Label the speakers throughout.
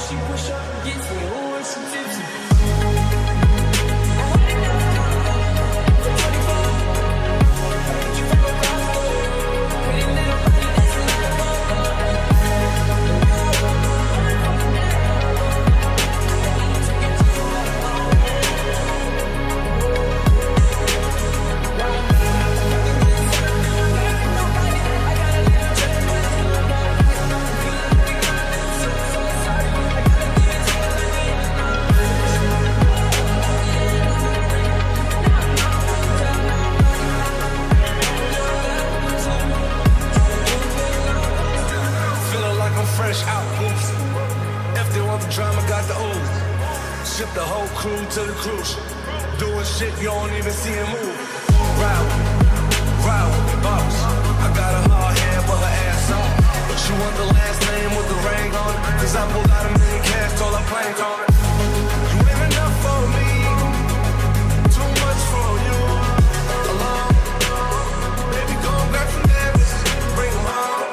Speaker 1: She push up and gets me, ooh, and she tipsy.
Speaker 2: Fresh out boots. If they want the drama, got the ooze. Ship the whole crew to the cruise. Doing shit you don't even see him move. Ride with the boss. I got a hard head for her ass on. But she want the last name with the ring on it. Cause I pulled out a million cash, told her plank on it. You ain't enough for me. Too much for you. Alone. Baby, go back from there. Bring them home.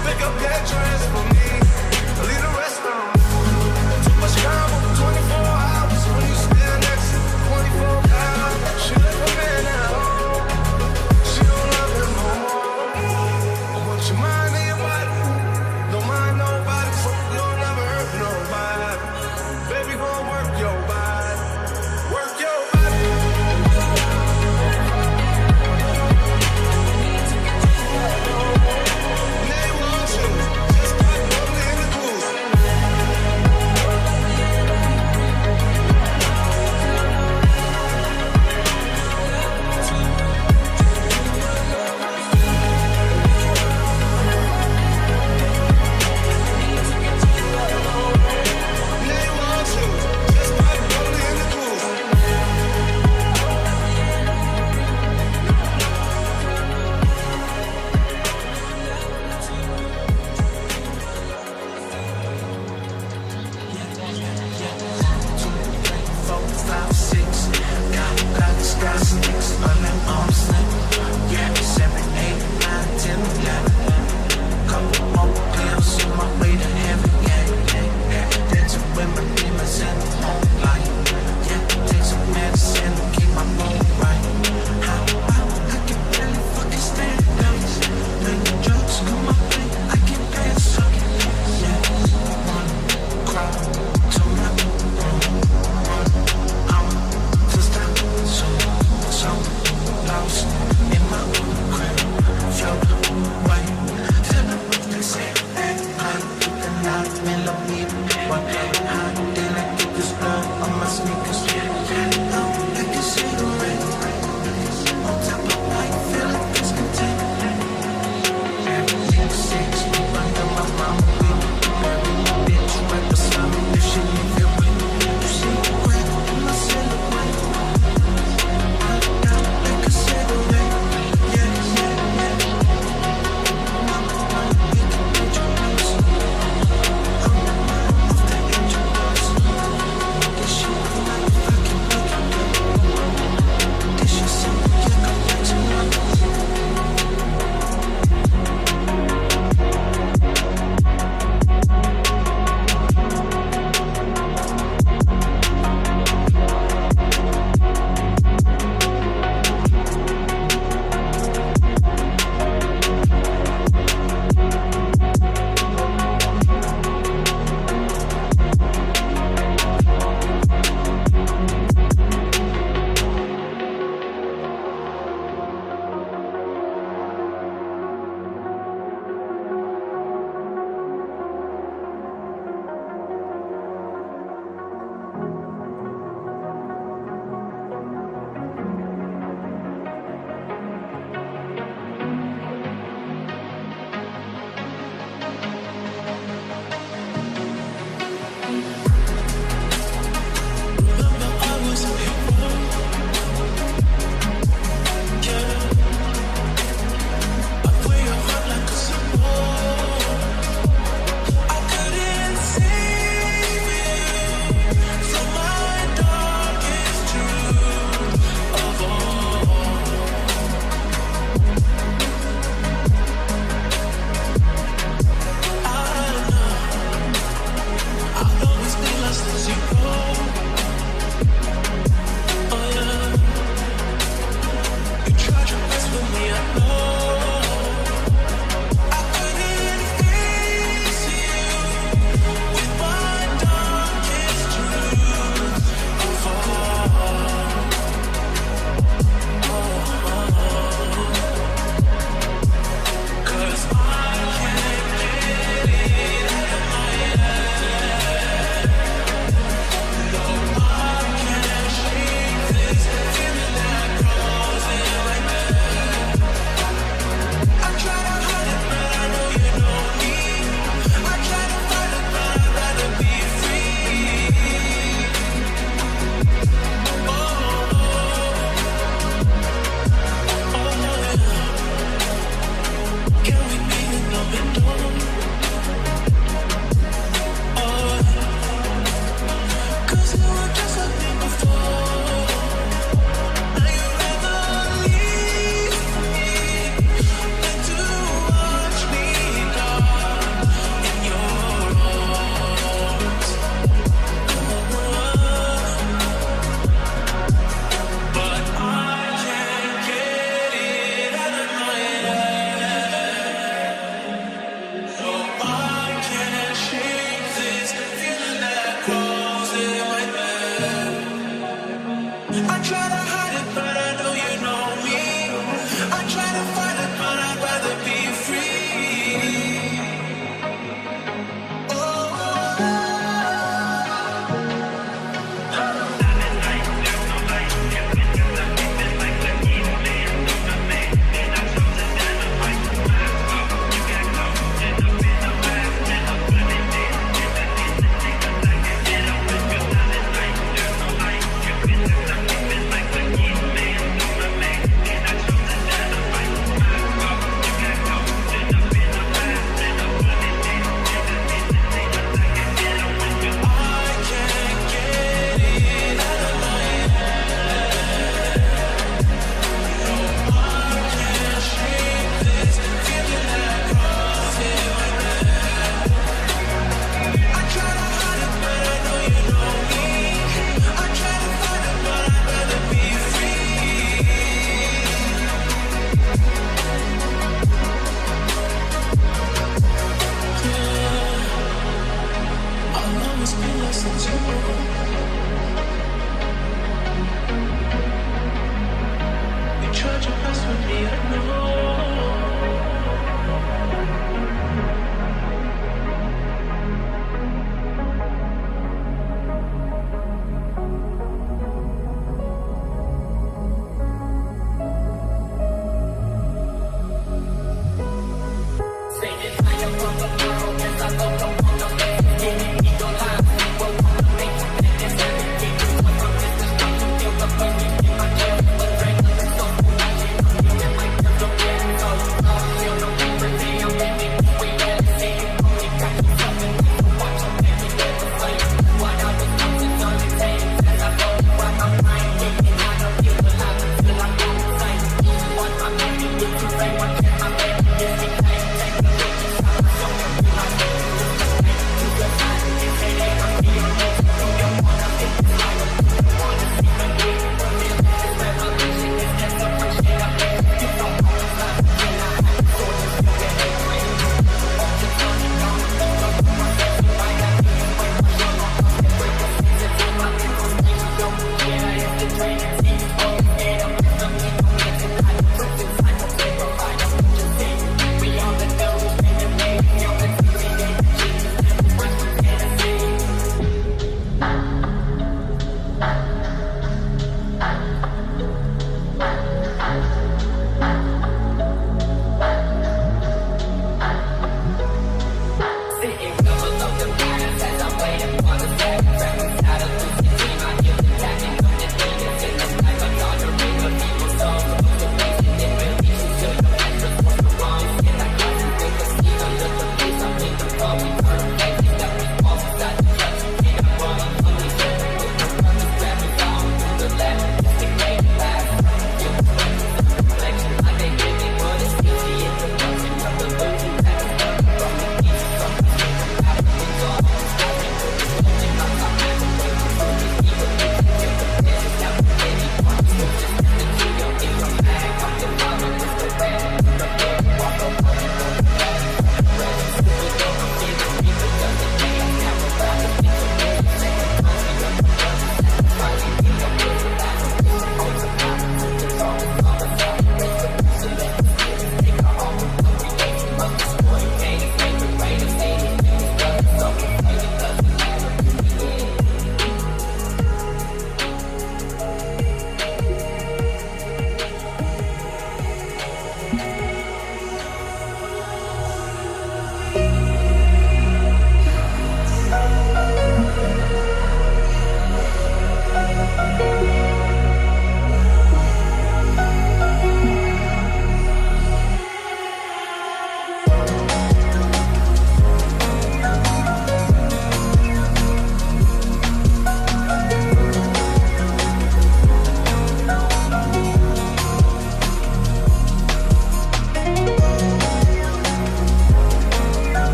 Speaker 2: Pick up that dress for me, leave the rest on. Too much combo, 24 hours. When you stand next to 24 hours, she left a man at home. She don't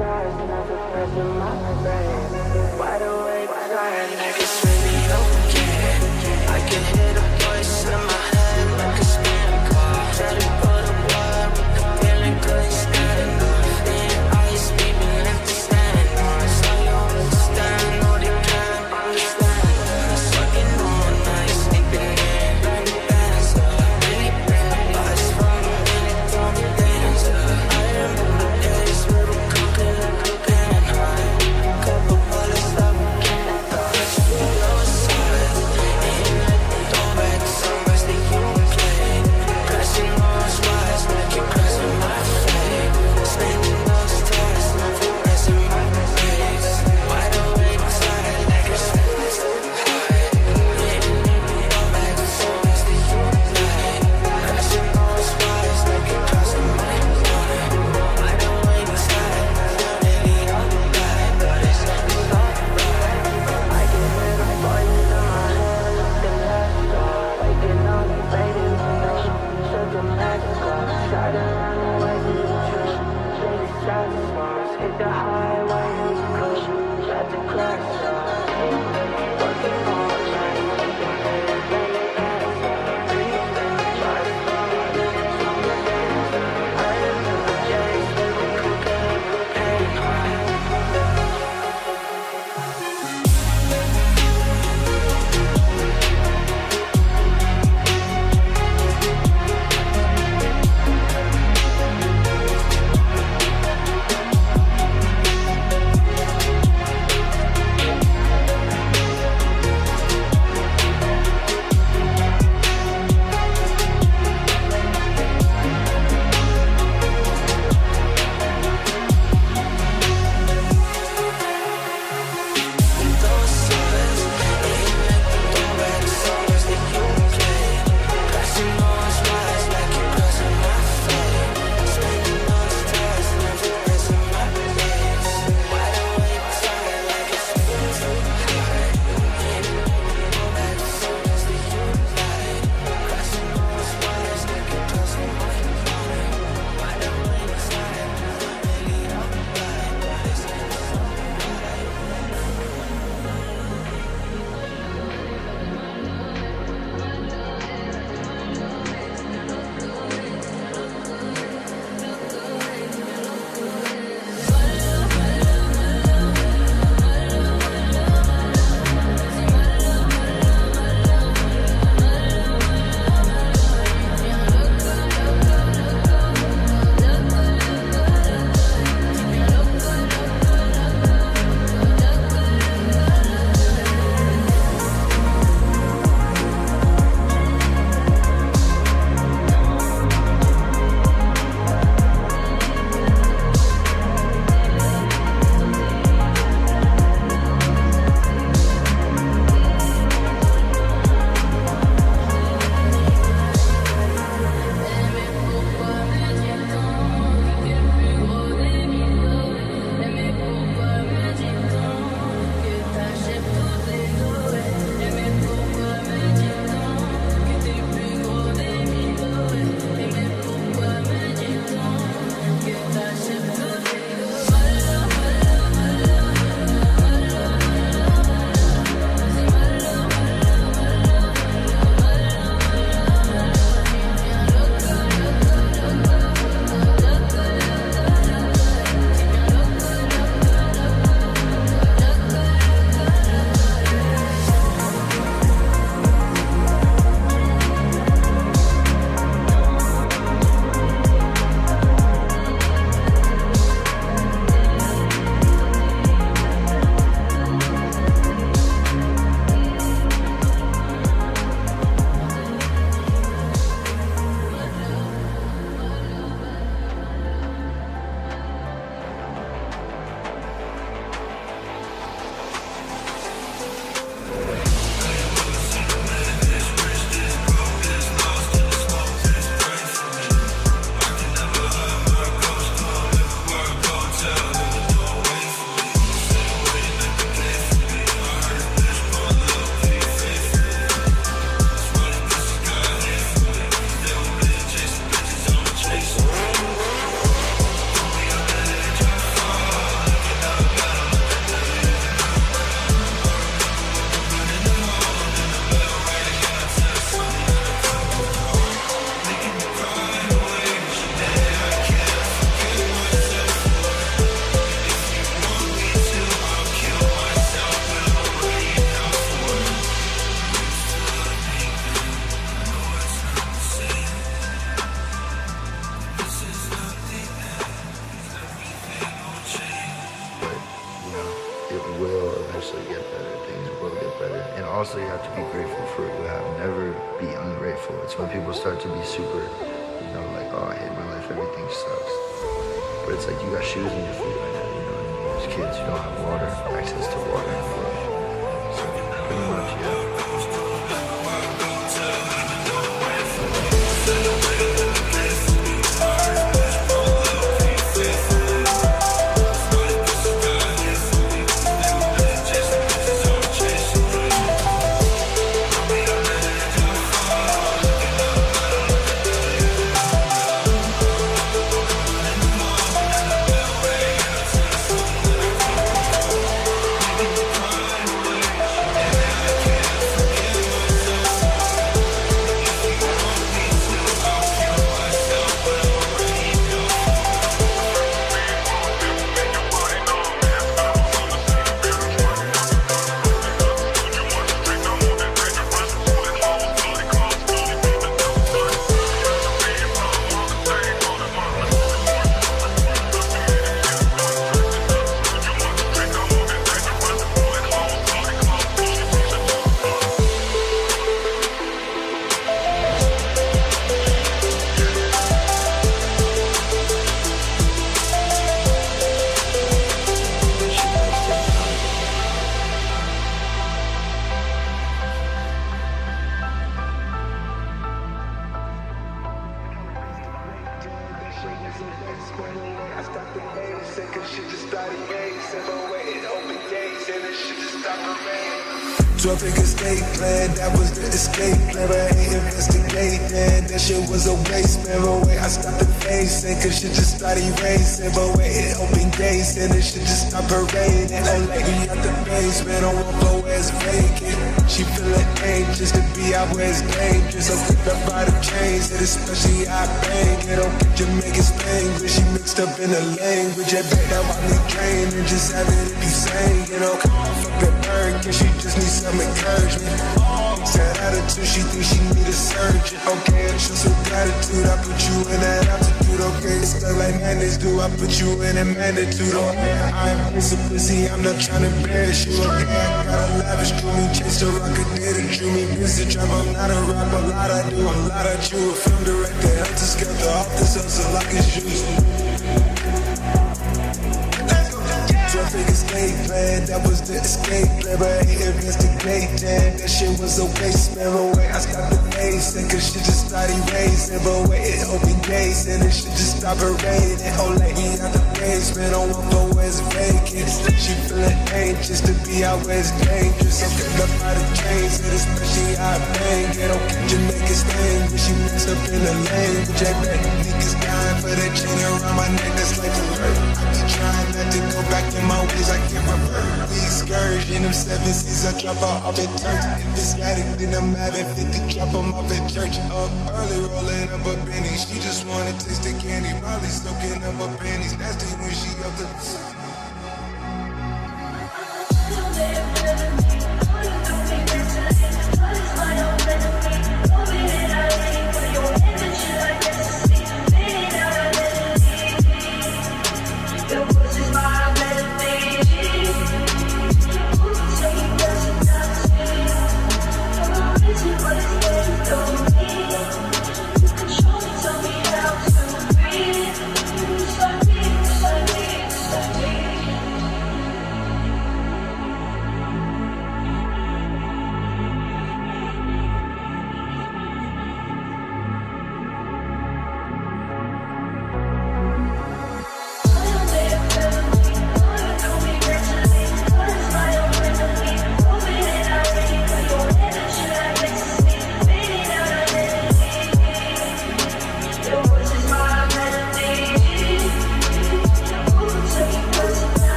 Speaker 1: Wide awake, crying like it's really okay. I can hear the voice in my head like a spam call. Try to pull the wire, but the feeling couldn't stand enough. In your eyes, baby, left to stand on. So you understand, no, they can't understand. I'm sucking all night, sleeping in, burning bands up. Really bad vibes from the minute, throw me hands up. I remember days where we conquered like a pen high. Couple
Speaker 3: grateful for what we have. Never be ungrateful. It's when people start to be super, like, oh, I hate my life, everything sucks. But it's like you got shoes in your feet right now, There's kids who don't have water, access to water and food. So pretty much, yeah.
Speaker 2: Figure escape plan, that was the escape plan, but I ain't investigating. That shit was a waste, man, but wait, I stopped the facing, cause shit just started racing, but wait, it opened gates, and this shit just stopped parading. Old lady out the basement, on one floor where it's vacant. She feeling anxious to be out where it's dangerous, so picked up by the chains, and especially I bang, it don't get Jamaican Spanglish, she mixed up in the language, I bet that while me drain, and just have it if you sang, come on, fuck that bird, cause she just needs some encouragement. Sad attitude, she thinks she need a surgeon. Okay, I show some gratitude, I put you in that altitude. Okay, it's stuck like madness, do I put you in a magnitude? Okay, I am a pussy, I'm not trying to embarrass you. Okay, I got a lavish drew me, chased a rocket, did it, drew me. Music drop, I'm not a rapper, a lot I do, a lot I chew. A film director, helter skelter, off this hustle like it's juice. Figure escape plan, that was the escape plan, but I ain't investigating. That shit was a waste, man, but wait, I stopped the facing, cause shit just started racing, but wait, it opened gates, and this shit just stopped parading. Old lady out the basement, on one floor where it's vacant. She feeling anxious to be out where it's dangerous, so picked up by the chains, and especially I bang, it don't catch Jamaican Spanglish, she mixed up in the language. I bet niggas dying for that chain around my neck, that's like alert. I be trying not to go back in my ways, I can't revert. We excursion, them 7 C's, I drop out off at church. If it's static, then I'm having 50, drop them off at church. Up early, rolling up a penny. She just wanna taste the candy, probably soaking up her panties. Nasty when she up the...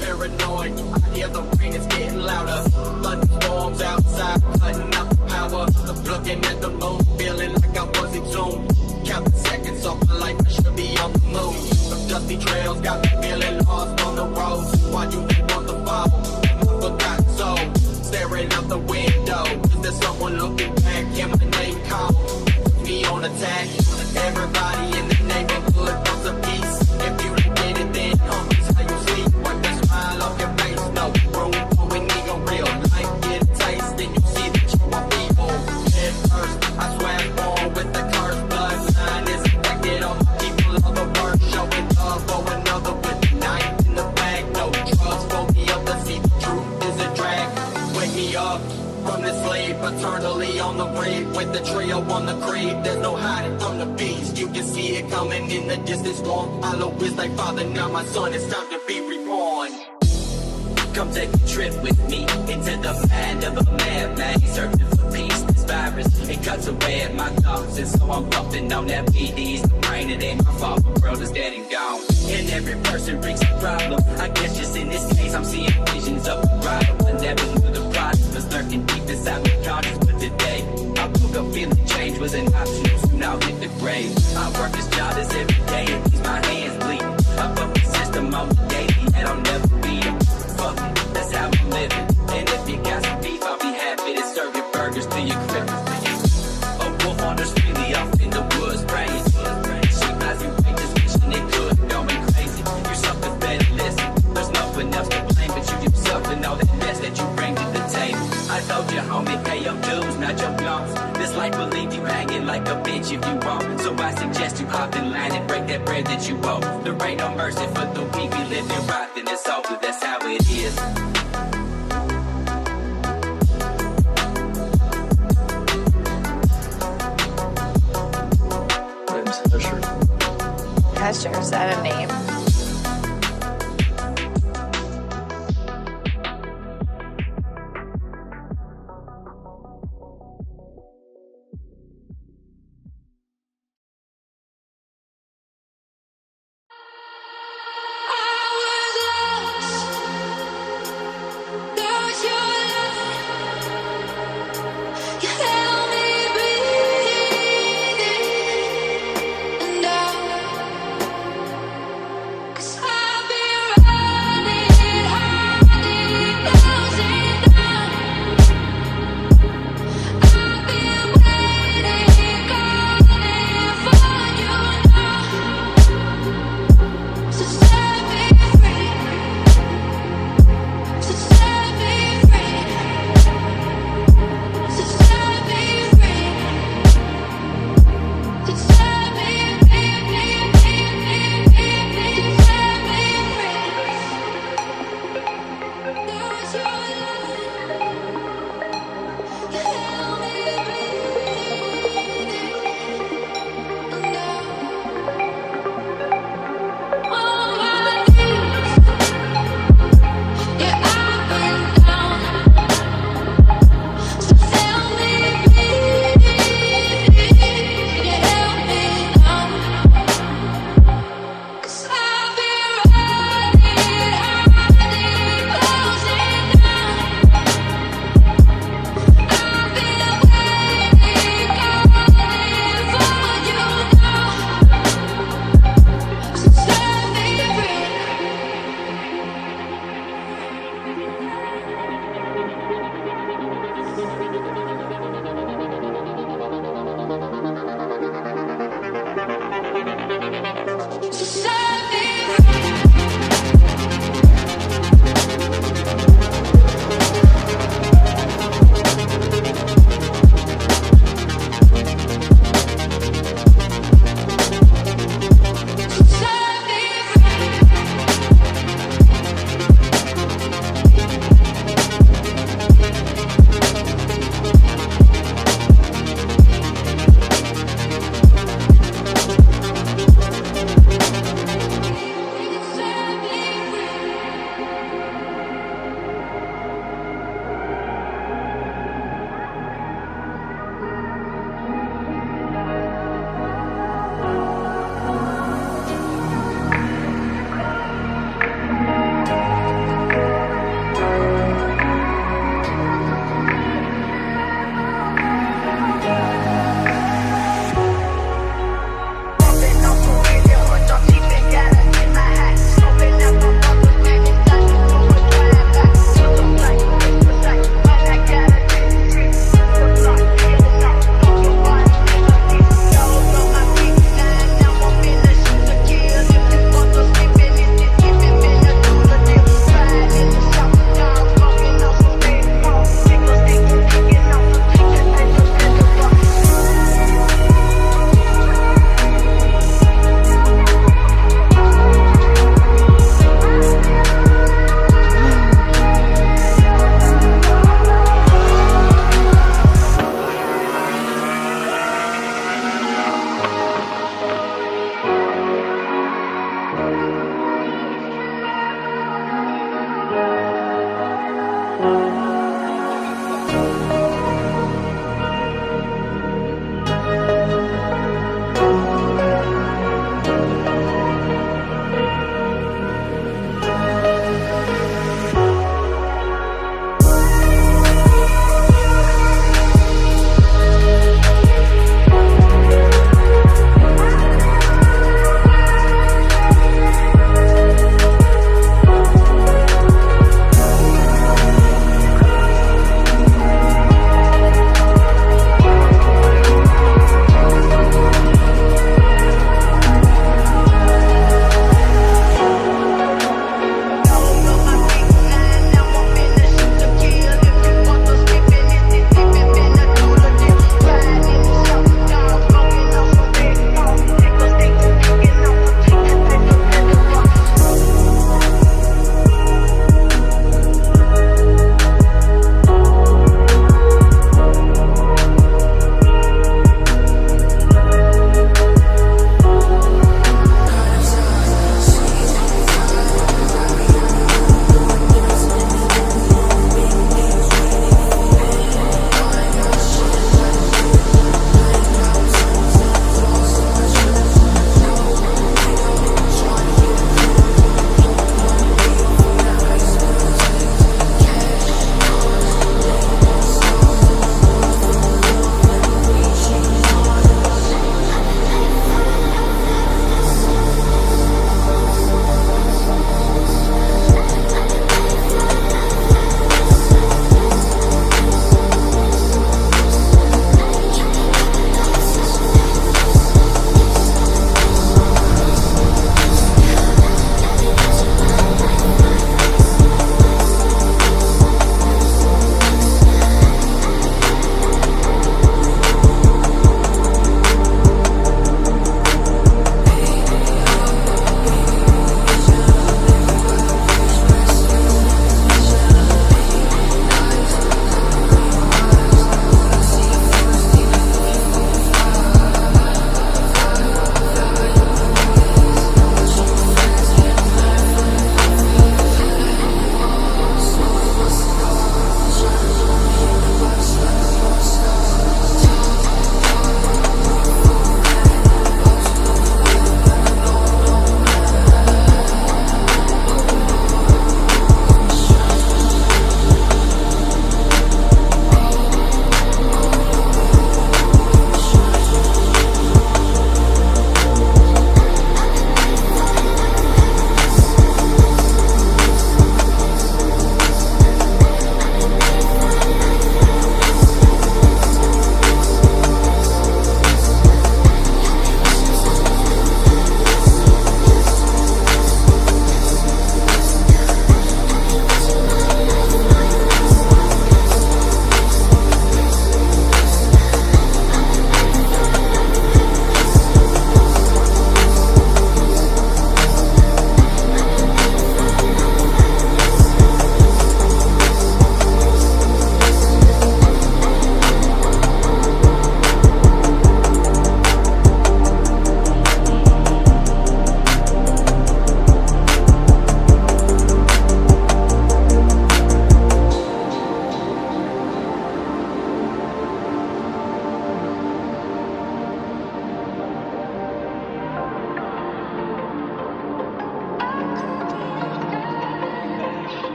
Speaker 4: Paranoid, I hear the rain is getting louder. Thunderstorms outside, cutting out the power. Looking at the moon, feeling like I was exhumed. Counting seconds off my life, I should be on the move. Some dusty trails got me feeling lost on the roads. Why you want the fall? My forgotten soul, staring out the window. Is there someone looking back? Hear my name called, me on attack. Everybody in the neighborhood wants a piece. If you don't get it, then homies, how you sleep? Wipe that smile off your face. No room for an ego, real life. Get a taste, then you see that you are evil. Head first, I swear I'm born with the curse. Bloodline is infected. All my people, all the work, showing love for another with the knife in the bag. No drugs for me up to see the truth is a drag. Wake me up from this sleep, eternally on the brink with the trio on the creep. There's no hiding from the beast. You can see it coming in the distance. Storm hollow is like father. Now my son, it's time to be reborn.
Speaker 5: Come take a trip with me into the mind of a madman, searching for peace. This virus, it cuts away at my thoughts, and so I'm pumping on that PDs. The brain, it ain't my fault, my world is dead and gone. And every person brings a problem. I guess just in this case, I'm seeing visions of a rival. I never knew the process was lurking deep inside my conscience, but today I woke up feeling change was an option. Soon I'll hit the grave. I work this job this every day, it leaves my hands bleed. I fuck the system on the daily, and I'll never beat it. Fuck it, that's how I'm living. And if you got some beef, I'll be happy to serve your burgers to your crib. A wolf on the street, off in the woods, praying. Sheep eyes and wait, just wishing it could. Going crazy, you suckers better listen. There's nothing else to blame but you yourself and all that mess that you bring to the table. I told you, homie, pay your dues, not your blunts. This life will leave you hanging like a bitch if you want. So I suggest you hop in line and break that bread that you owe. There ain't no mercy for the weak, we live in rock, and it's over, that's how it is.
Speaker 6: Name's Hesher.
Speaker 7: Hesher, is that a name?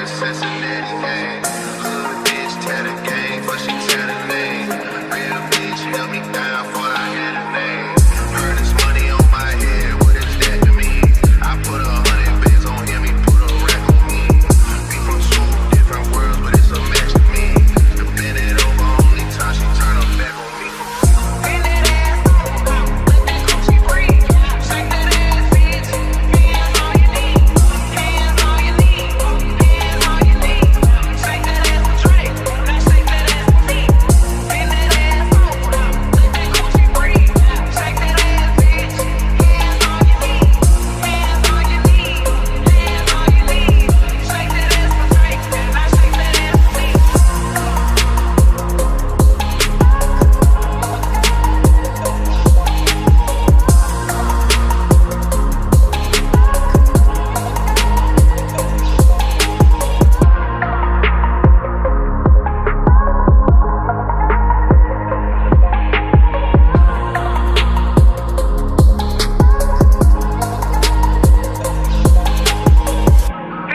Speaker 6: Cincinnati gang. Hood bitch, tell the gang, but she tell the name. Real bitch, held me down before I had a name. Heard this money on my head, what is that to me? I put 100 bands on him, he put a rack on me. We from two different worlds, but it's a match to me. The bend it over, only time she turn her back on me.
Speaker 1: Bend that ass over, let that coochie breathe. Shake that ass, bitch. Hands on your knees. Hands on your knees. Hands on your knees. Shake that ass for Drake. Now shake that ass for me. Bend that ass over, let that coochie breathe. Shake that ass, bitch. Hands on your knees. Hands on your knees. Hands on your knees. Shake that ass for Drake. Now shake that ass for me.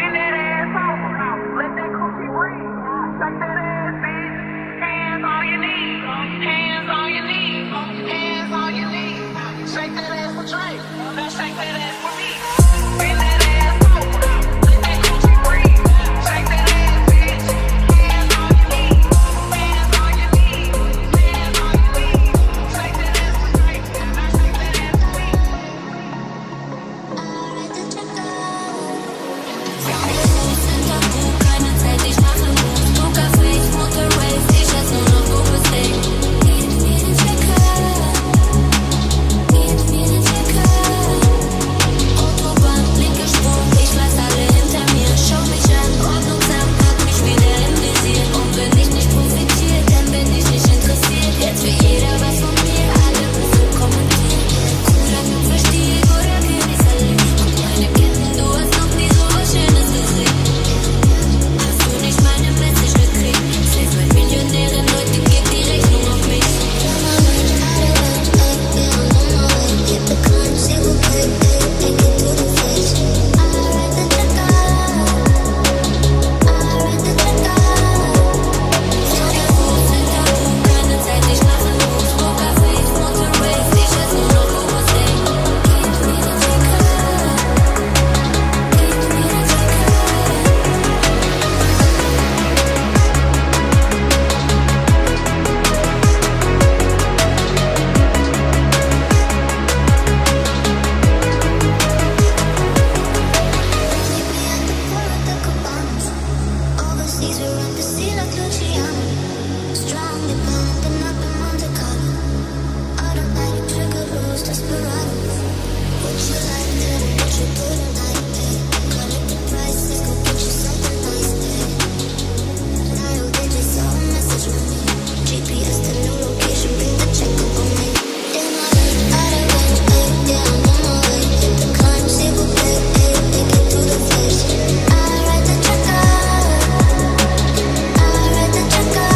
Speaker 1: Bend that ass over, let that coochie breathe. Shake that ass, bitch. Hands on your knees. Hands on your knees. Hands on your knees. Shake that ass for Drake. Now shake that ass for me. Bend that ass over, let that coochie breathe. Shake that ass, bitch. Hands on your knees. Hands on your knees. Hands on your knees. Shake that ass for Drake. Now shake that ass for me.
Speaker 8: Keine Zeit, ich mache Moves, Pokerface, Motorways, ich weiß nur noch, wo es hängt. Gib mir den Checker, gib mir den Checker. Autobahn, linke Spur, ich lass alle hinter mir. Schau mich an, ordnungsamt, hab mich wieder im Visier. Und wenn ich nicht profitiere, dann bin ich nicht interessiert. Jetzt will jeder was von mir, alle müssen kommentieren. Bruder, du verstehst, oder kenn ich's alle. Und meine Ketten, du hast noch nie so was Schönes gesehen. Hast du nicht meine Message gekriegt? Safe mit Millionären, Leute, gib die Rechnung auf mich. Keine Zeit, ich mache Moves, Pokerface, Motorways, ich weiß nur noch, wo es hängt. Gib mir den Checker, gib mir den Checker. Overseas, we're on the sea like Luciano. Strong, dependent, up in Monte Carlo. Automatic trigger, rules, desperado. What you like, then what you put in like that. Collect the prices, go get you something nice there. Dial digits, all message with me. GPS, the new location, bring the check up on me. In my life, out of range, yeah, I'm on my way. Hit the climb, see what pay, take it to the face. I write the checker. I write the checker.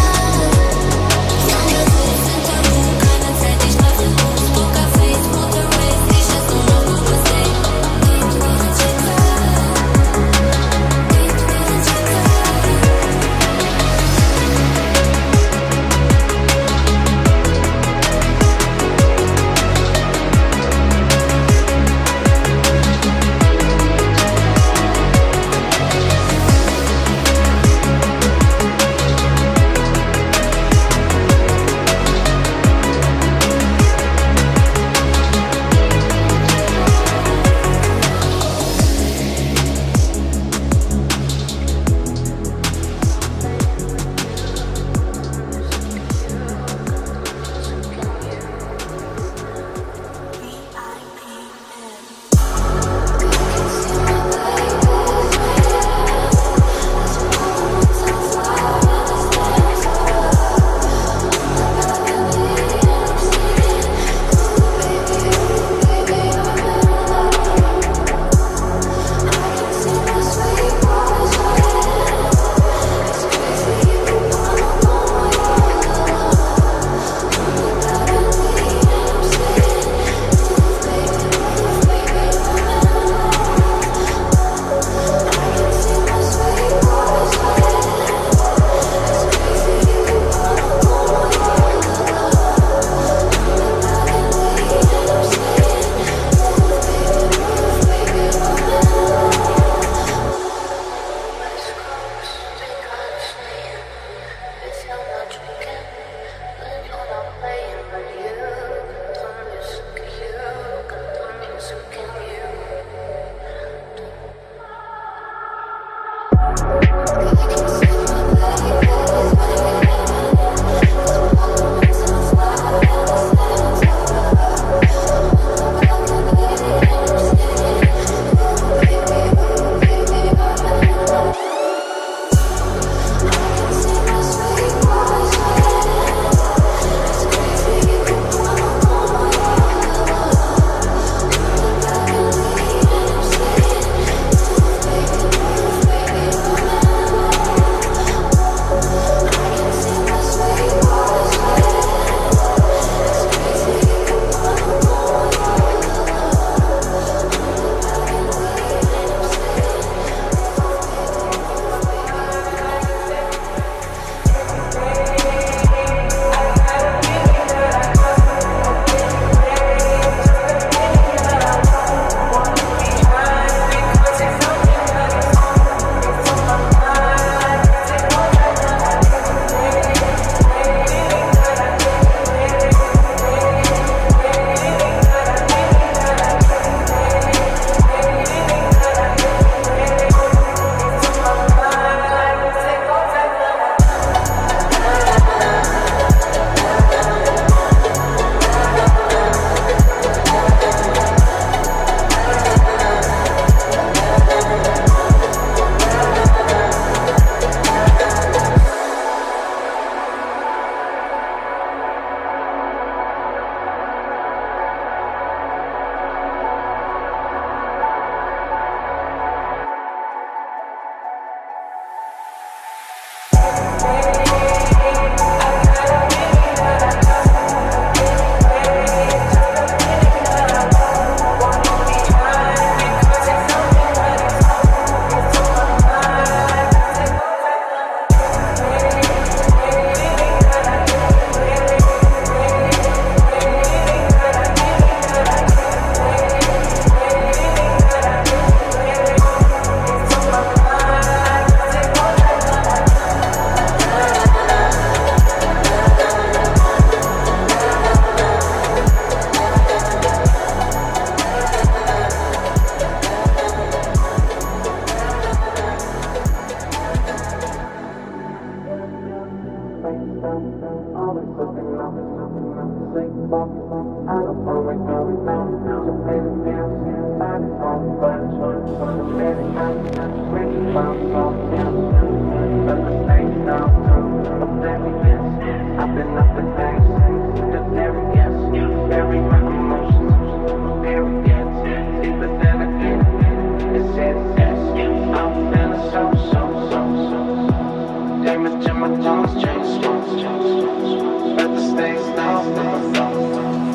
Speaker 9: Damage in my lungs, change. Let the stains down.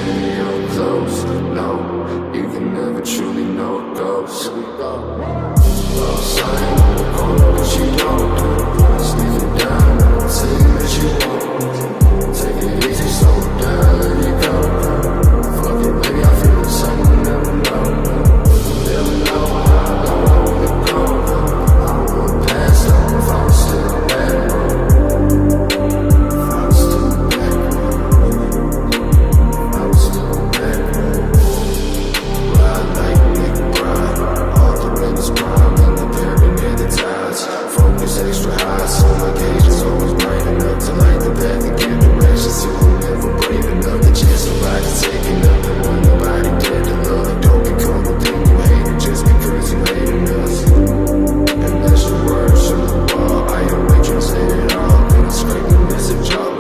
Speaker 9: stay up close. No, you can never truly know a ghost. Love sign on the corner, but you don't do. Sniffing down, say that you won't. Take it easy, slow down, let it go. Fuck it, baby, I feel the same, you never know. Never know how long I wanna go. I would pass up if I was still on that road. If I was still on that road. If I was still on that road. Ride like Nick Bride, all the latest prime in the pyramid near the tides. Focus extra high, so my gauge is always bright enough to light the path and give directions to whoever brave enough. The chance somebody's taking up and want nobody dead to love. Don't become a thing you hate it just because you hating us. And that's your words to the wall. I am way translated all, and I scrape the message off.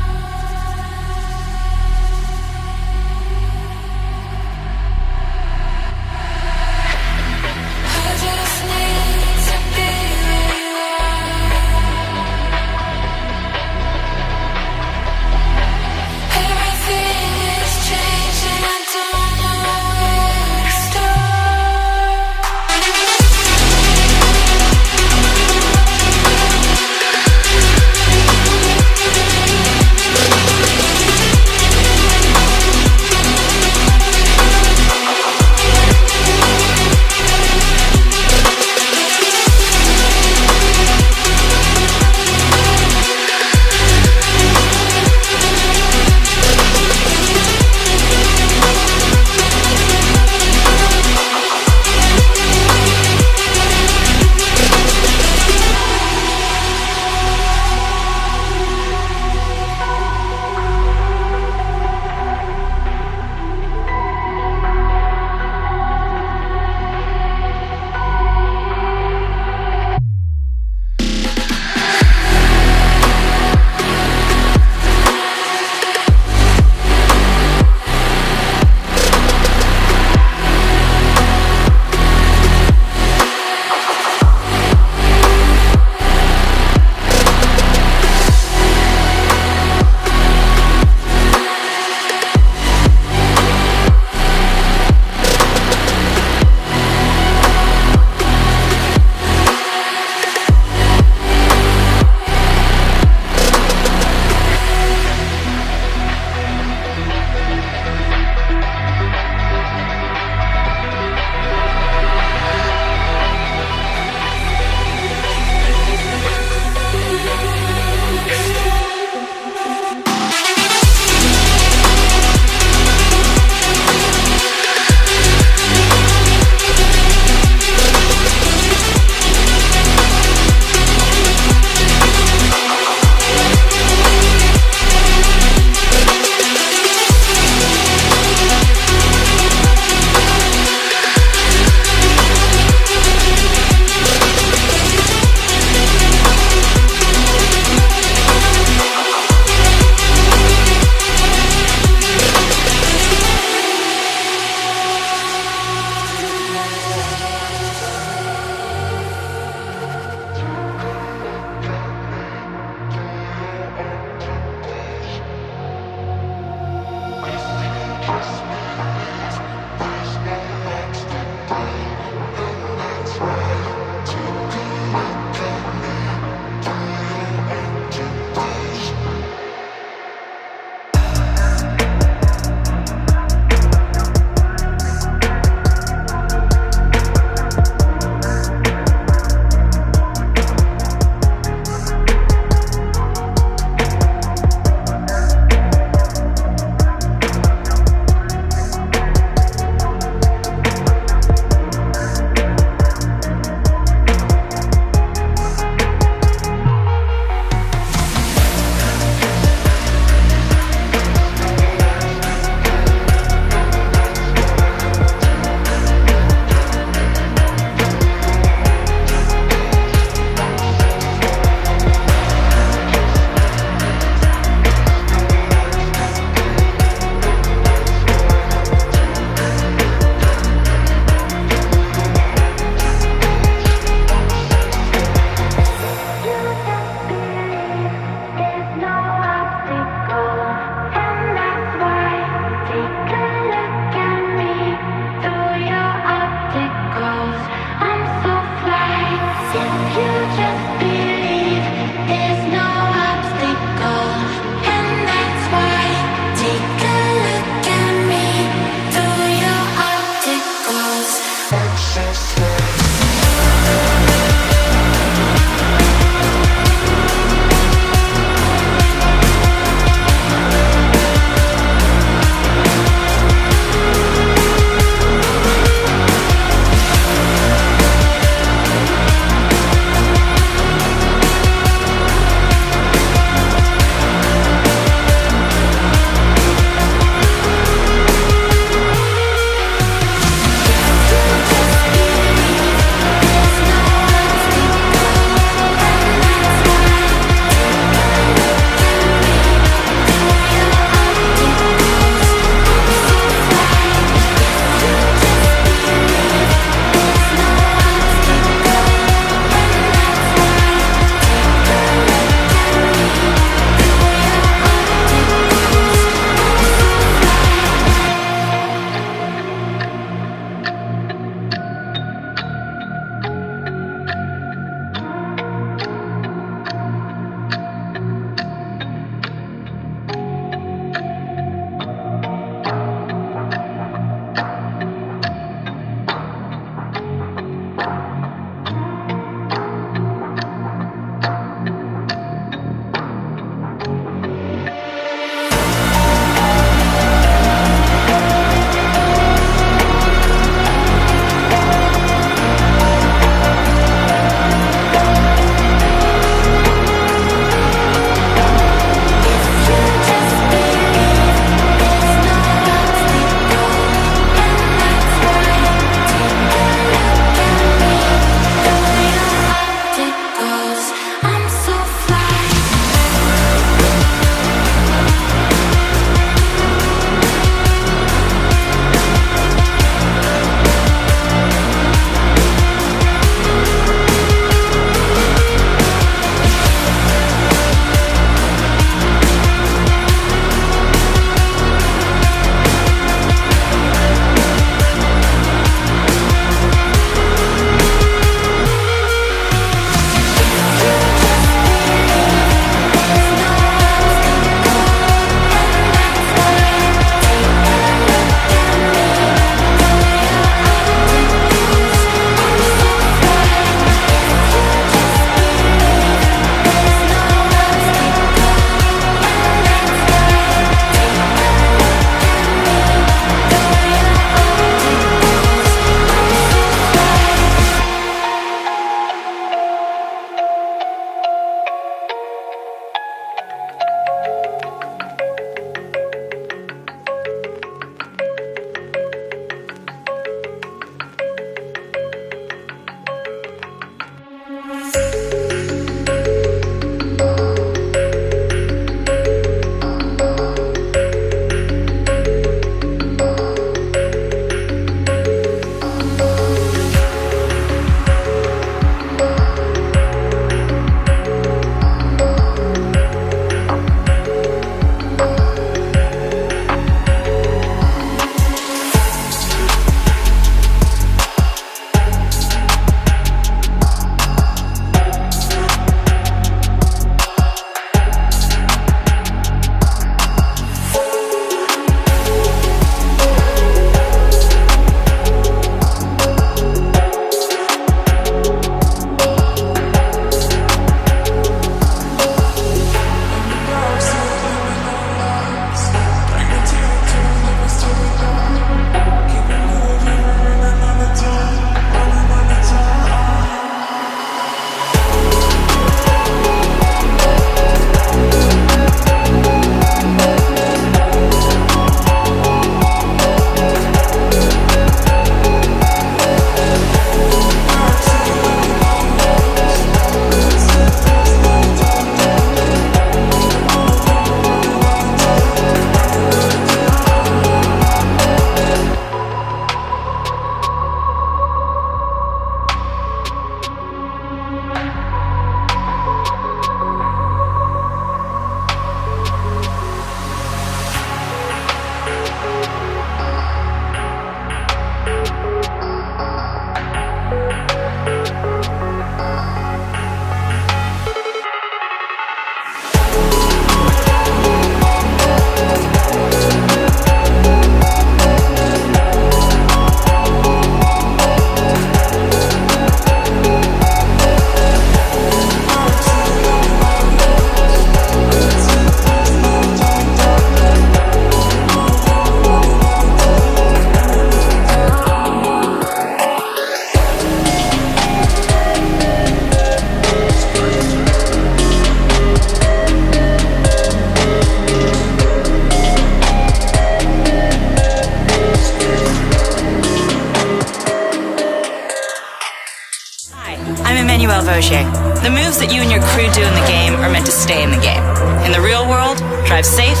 Speaker 10: The moves that you and your crew do in the game are meant to stay in the game. In the real world, drive safe,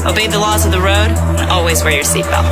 Speaker 10: obey the laws of the road, and always wear your seatbelt.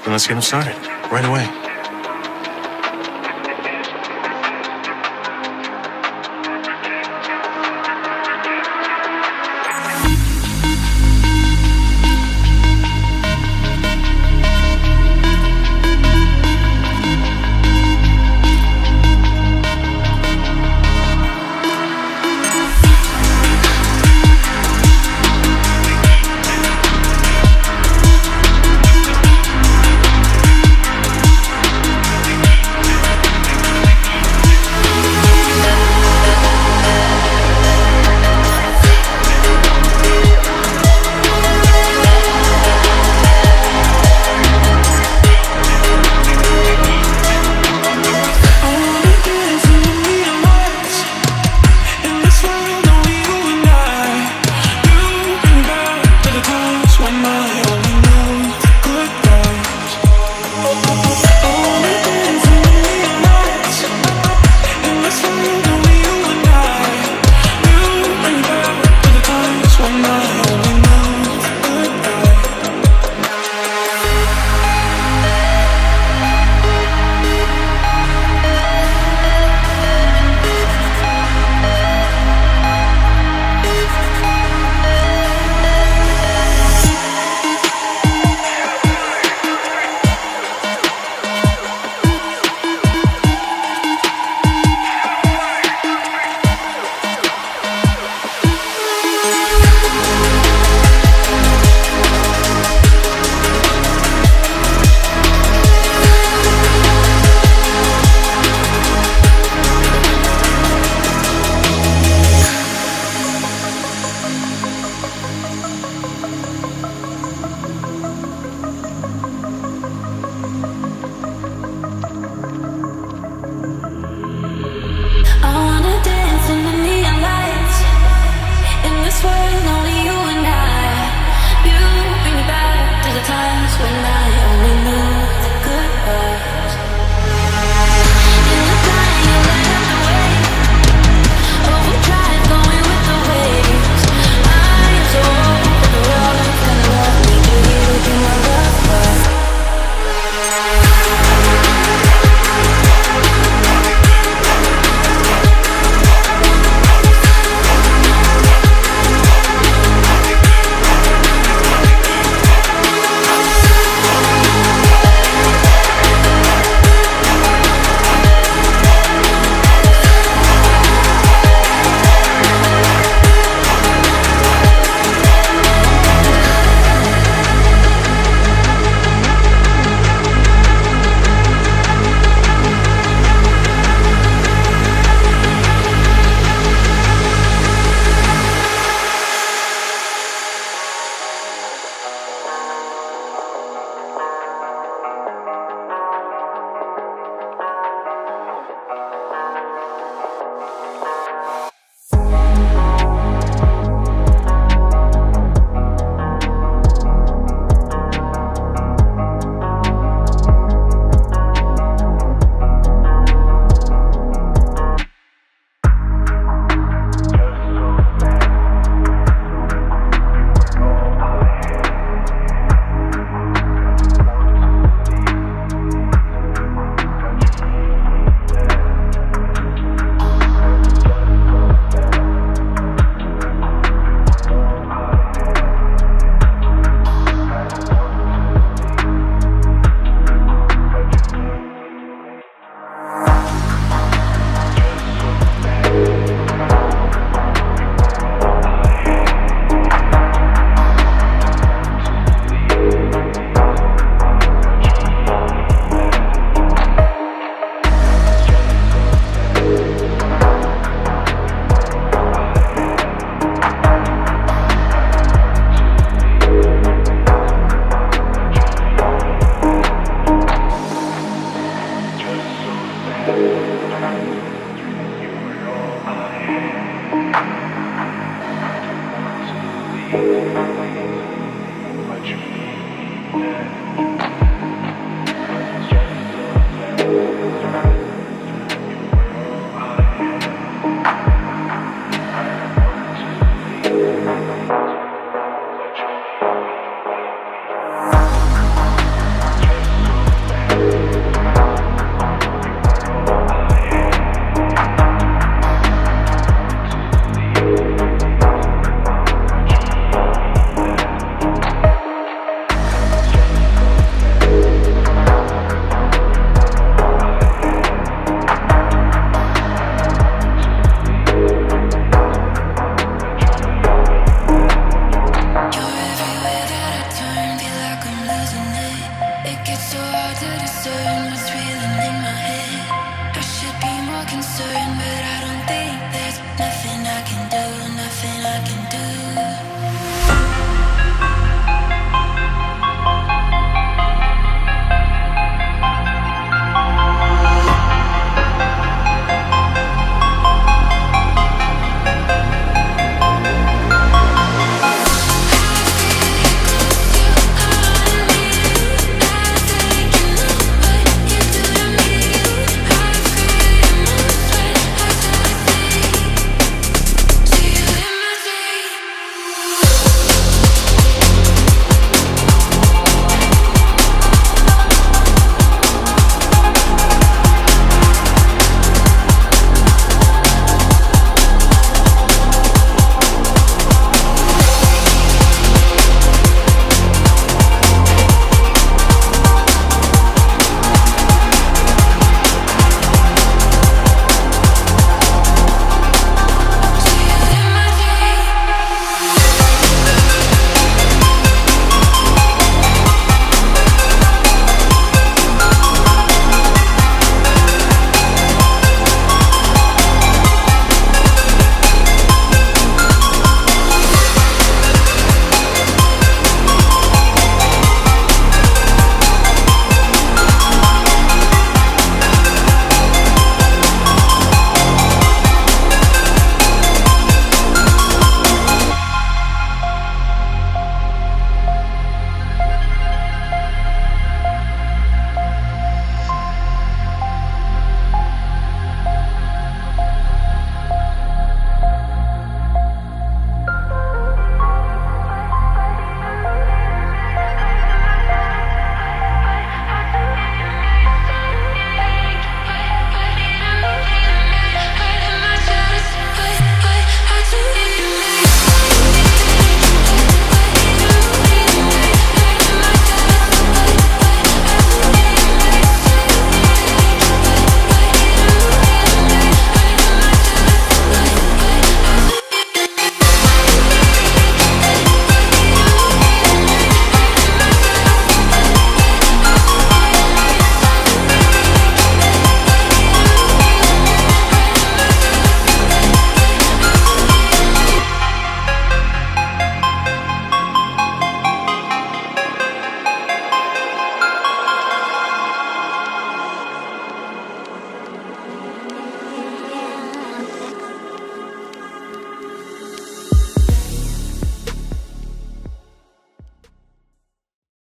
Speaker 11: Let's get them started right away.
Speaker 8: It gets so hard to discern